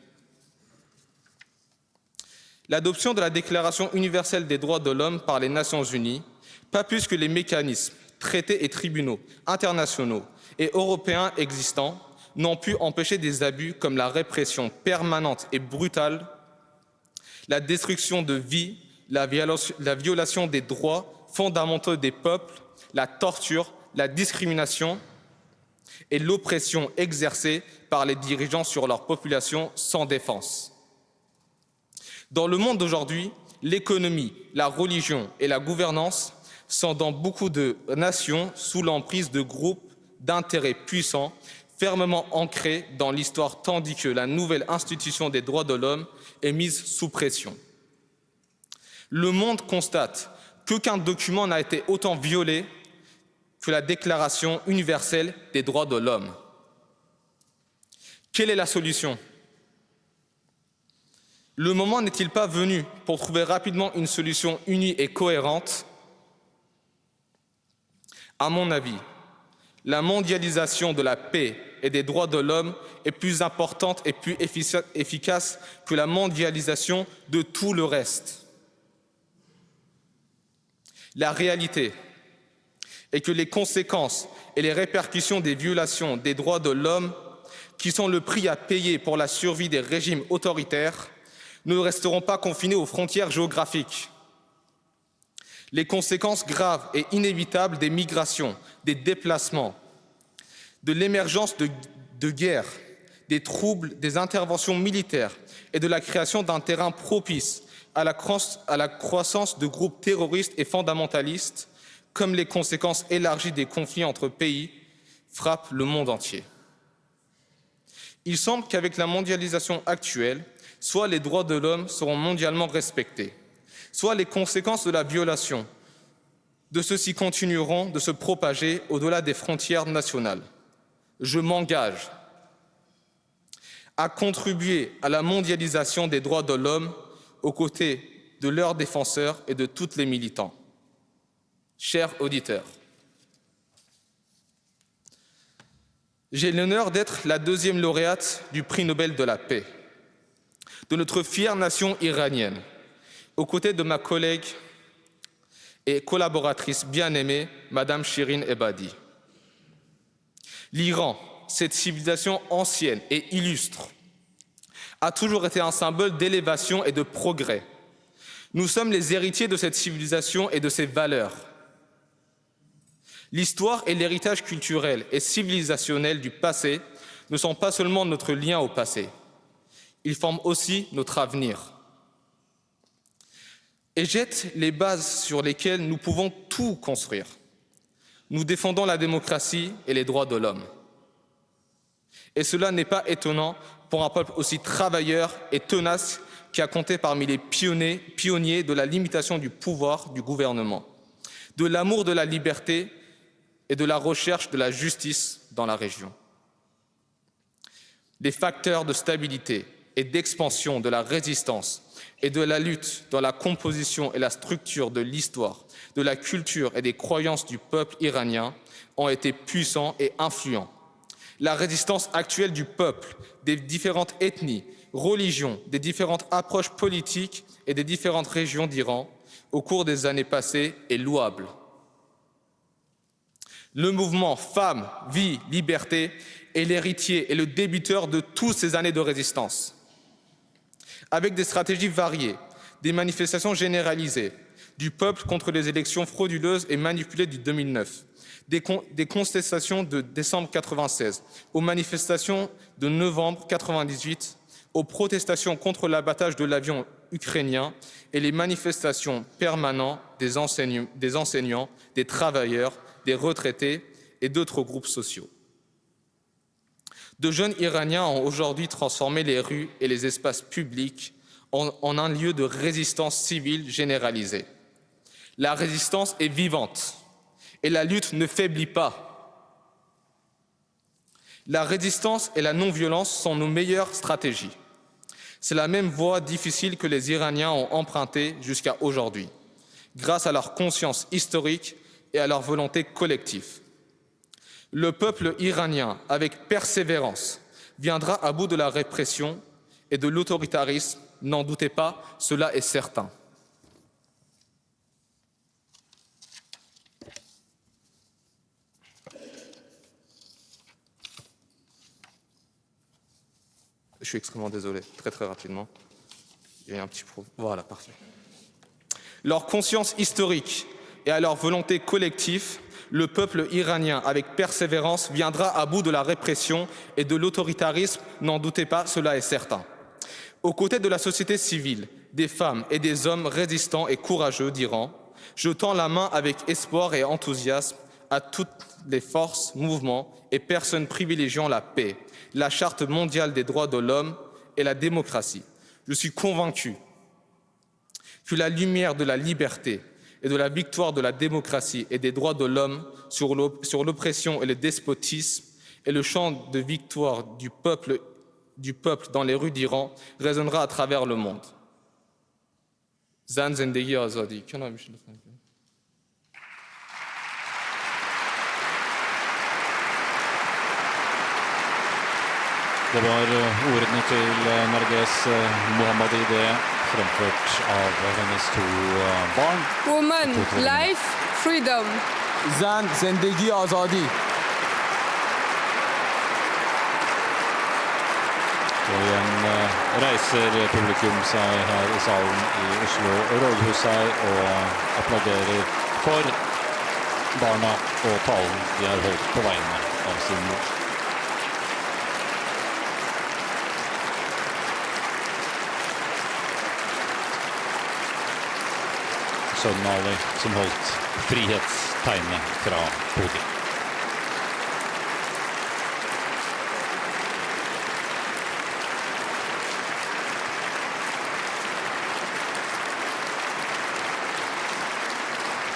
L'adoption de la Déclaration universelle des droits de l'homme par les Nations unies, pas plus que les mécanismes, traités et tribunaux internationaux et européens existants, n'ont pu empêcher des abus comme la répression permanente et brutale, la destruction de vies, la violation des droits fondamentaux des peuples, la torture, la discrimination et l'oppression exercée par les dirigeants sur leur population sans défense. Dans le monde d'aujourd'hui, l'économie, la religion et la gouvernance sont dans beaucoup de nations sous l'emprise de groupes d'intérêts puissants, fermement ancrés dans l'histoire, tandis que la nouvelle institution des droits de l'homme est mise sous pression. Le monde constate qu'aucun document n'a été autant violé que la Déclaration universelle des droits de l'homme. Quelle est la solution ? Le moment n'est-il pas venu pour trouver rapidement une solution unie et cohérente ? À mon avis, la mondialisation de la paix et des droits de l'homme est plus importante et plus efficace que la mondialisation de tout le reste. La réalité est que les conséquences et les répercussions des violations des droits de l'homme, qui sont le prix à payer pour la survie des régimes autoritaires, ne resteront pas confinés aux frontières géographiques. Les conséquences graves et inévitables des migrations, des déplacements, de l'émergence de guerres, des troubles, des interventions militaires et de la création d'un terrain propice à la croissance de groupes terroristes et fondamentalistes, comme les conséquences élargies des conflits entre pays, frappent le monde entier. Il semble qu'avec la mondialisation actuelle, soit les droits de l'homme seront mondialement respectés, soit les conséquences de la violation de ceux-ci continueront de se propager au-delà des frontières nationales. Je m'engage à contribuer à la mondialisation des droits de l'homme aux côtés de leurs défenseurs et de tous les militants. Chers auditeurs, j'ai l'honneur d'être la deuxième lauréate du prix Nobel de la paix de notre fière nation iranienne, aux côtés de ma collègue et collaboratrice bien-aimée, Madame Shirin Ebadi. L'Iran, cette civilisation ancienne et illustre, a toujours été un symbole d'élévation et de progrès. Nous sommes les héritiers de cette civilisation et de ses valeurs. L'histoire et l'héritage culturel et civilisationnel du passé ne sont pas seulement notre lien au passé, ils forment aussi notre avenir et jettent les bases sur lesquelles nous pouvons tout construire. Nous défendons la démocratie et les droits de l'homme. Et cela n'est pas étonnant pour un peuple aussi travailleur et tenace qui a compté parmi les pionniers de la limitation du pouvoir du gouvernement, de l'amour de la liberté et de la recherche de la justice dans la région. Les facteurs de stabilité et d'expansion de la résistance et de la lutte dans la composition et la structure de l'histoire, de la culture et des croyances du peuple iranien ont été puissants et influents. La résistance actuelle du peuple, des différentes ethnies, religions, des différentes approches politiques et des différentes régions d'Iran au cours des années passées est louable. Le mouvement Femmes, Vie, Liberté est l'héritier et le débiteur de toutes ces années de résistance. Avec des stratégies variées, des manifestations généralisées, du peuple contre les élections frauduleuses et manipulées du 2009, des contestations de décembre 96, aux manifestations de novembre 98, aux protestations contre l'abattage de l'avion ukrainien et les manifestations permanentes des enseignants, des travailleurs, des retraités et d'autres groupes sociaux. De jeunes Iraniens ont aujourd'hui transformé les rues et les espaces publics en un lieu de résistance civile généralisée. La résistance est vivante et la lutte ne faiblit pas. La résistance et la non-violence sont nos meilleures stratégies. C'est la même voie difficile que les Iraniens ont empruntée jusqu'à aujourd'hui, grâce à leur conscience historique et à leur volonté collective. Le peuple iranien, avec persévérance, viendra à bout de la répression et de l'autoritarisme. N'en doutez pas, cela est certain. Je suis extrêmement désolé, très rapidement. Il y a un petit problème. Voilà, parfait. Leur conscience historique et à leur volonté collective, le peuple iranien, avec persévérance, viendra à bout de la répression et de l'autoritarisme. N'en doutez pas, cela est certain. Aux côtés de la société civile, des femmes et des hommes résistants et courageux d'Iran, je tends la main avec espoir et enthousiasme à toutes les forces, mouvements et personnes privilégiant la paix, la Charte mondiale des droits de l'homme et la démocratie. Je suis convaincu que la lumière de la liberté et de la victoire de la démocratie et des droits de l'homme sur l'oppression et le despotisme et le chant de victoire du peuple dans les rues d'Iran résonnera à travers le monde. Zan Zendegi Azadi. Det var ordene til Narges Mohammadi, fremført av hennes to barn. Woman, life, freedom. Zan Zendegi Azadi. Og igjen reiser publikum seg her i salen i Oslo rådhus seg og applauderer for barna og talen de har holdt på vegne av sin mor. Sønnen Ali som holdt frihetstegnet fra podiet.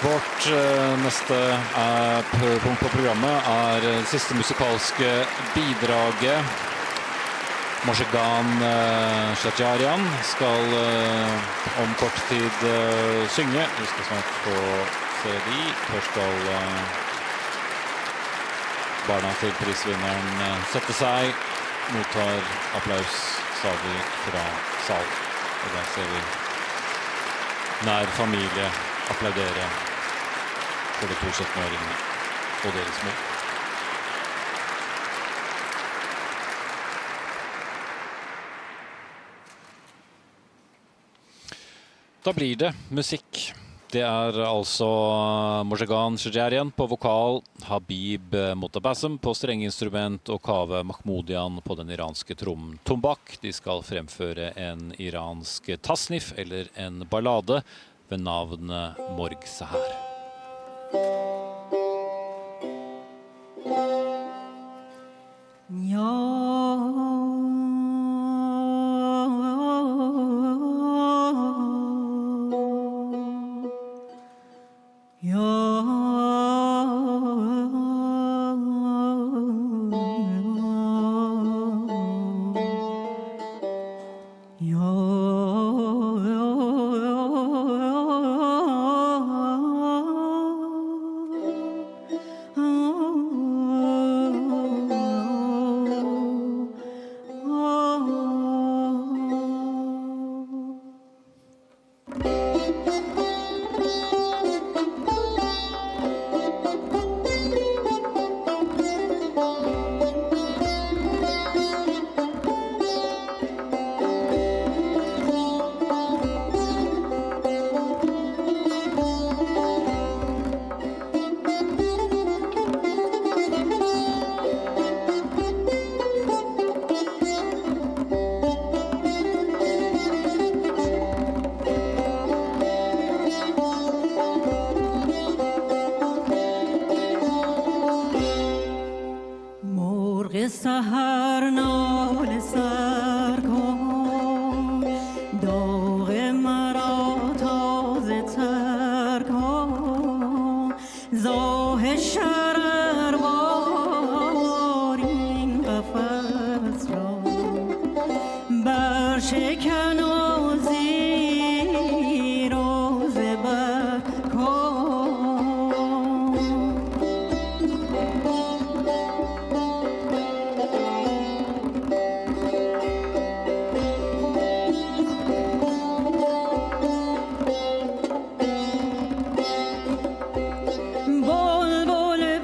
Vårt neste punkt på programmet er det siste musikalske bidraget. Morshigan Shajarian skal om kort tid synge. Vi skal snart få se de. Først skal barna til prisvinneren sette seg, mottar applaus stadig fra salen. Og der ser vi nær familie applaudere for de 2 17-åringene og deres mål. Da blir det musikk. Det er altså Mojagan Shajarian på vokal, Habib Motabassem på strengeinstrument og Kaveh Mahmoodian på den iranske trommen tombak. De skal fremføre en iransk tasnif, eller en ballade, ved navnet Morg Sahar. سحر ناله سر کن داغ مرا تازه تر کن زاه شرر بارین قفس را برشکن و زیر و زبر کن بلبل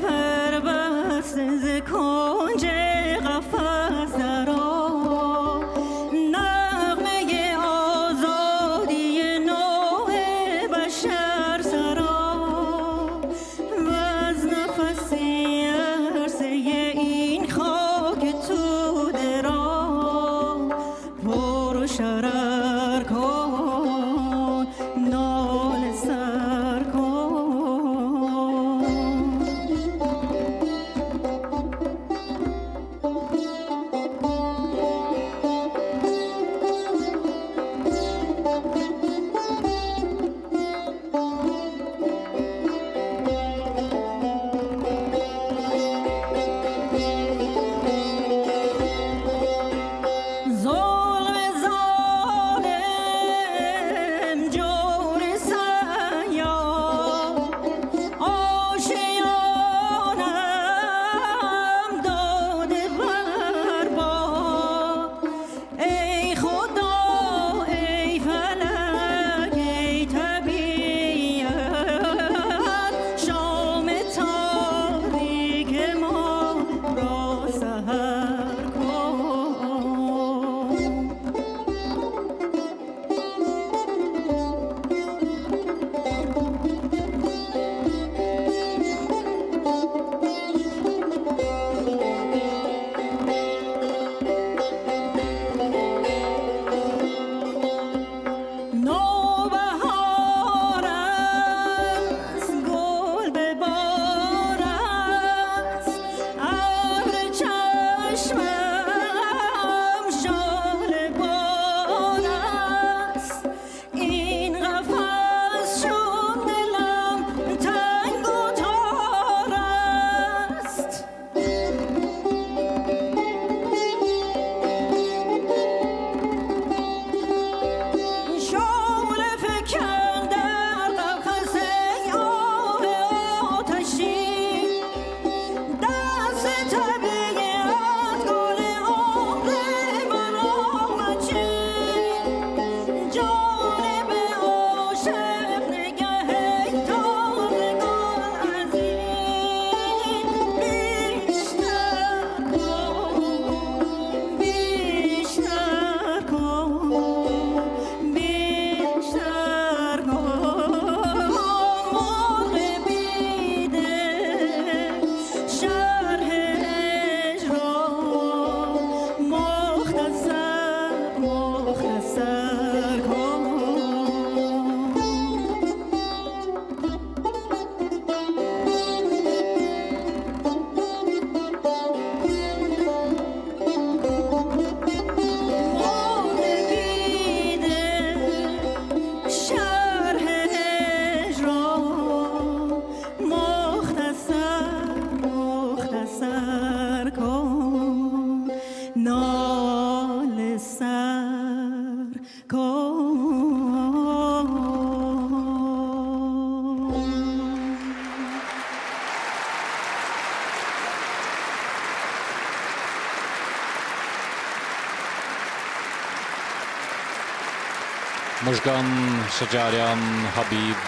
Mushkan Shajarian, Habib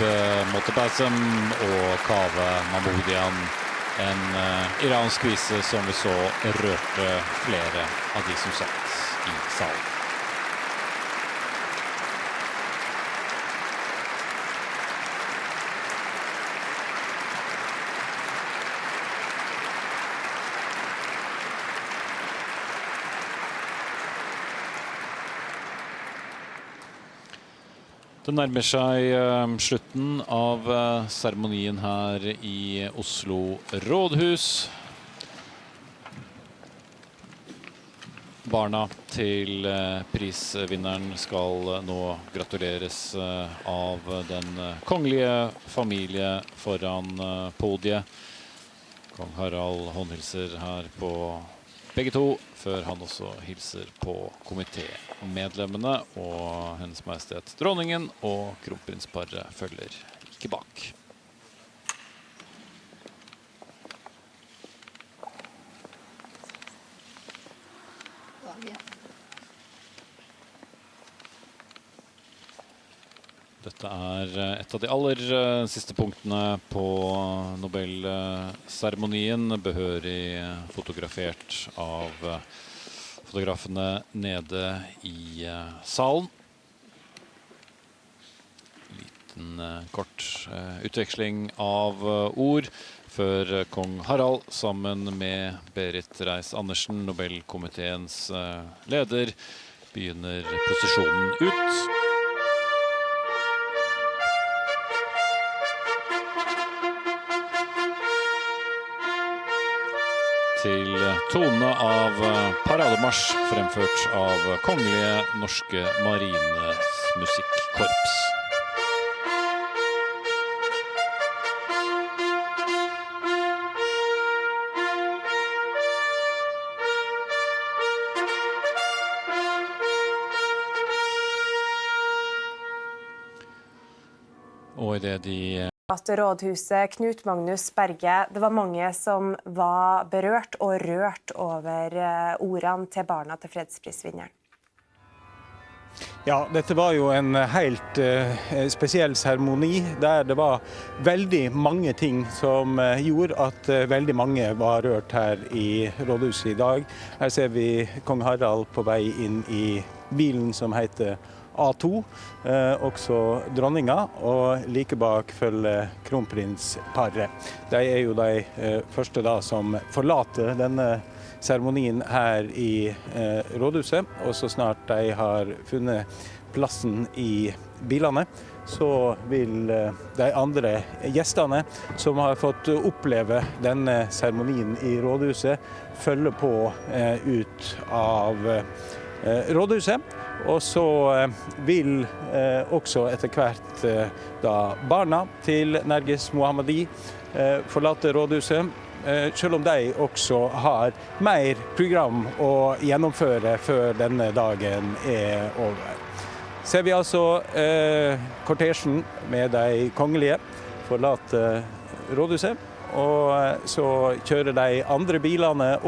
Motebazem og Kaveh Mahmoodian. En iransk vise som vi så rørte flere av de som satt i salen. Det nærmer seg slutten av seremonien her i Oslo rådhus. Barna til prisvinneren skal nå gratuleres av den kongelige familie foran podiet. Kong Harald håndhilser her på begge to, før han også hilser på komitémedlemmene, og Hennes Majestet Dronningen og kronprinsparet følger ikke bak. Dette er et av de aller siste punktene på Nobelseremonien, behørig fotografert av fotografene nede i salen. Liten kort utveksling av ord før kong Harald sammen med Berit Reiss-Andersen, Nobelkomiteens leder, begynner prosesjonen ut. Til tone av parademarsj fremført av Kongelige Norske Marines Musikkorps. Og i det de Rådhuset, Knut Magnus Berge, det var mange som var berørt og rørt over ordene til barna til fredsprisvinneren. Ja, dette var jo en helt spesiell seremoni der det var veldig mange ting som gjorde at veldig mange var rørt her i rådhuset i dag. Her ser vi kong Harald på vei inn i bilen som heter A2, også dronninga, og like bak følger kronprinsparet. De er jo de første da som forlater denne seremonien her i rådhuset, og så snart de har funnet plassen i bilene, så vil de andre gjestene som har fått oppleve denne seremonien i rådhuset følge på ut av rådhuset. Og så vil også etter hvert da barna til Nargis Mohammadi forlate rådhuset, selv om de også har mer program å gjennomføre før denne dagen er over. Ser vi altså kortesjen med de kongelige forlate rådhuset, og så kjører de andre bilene opp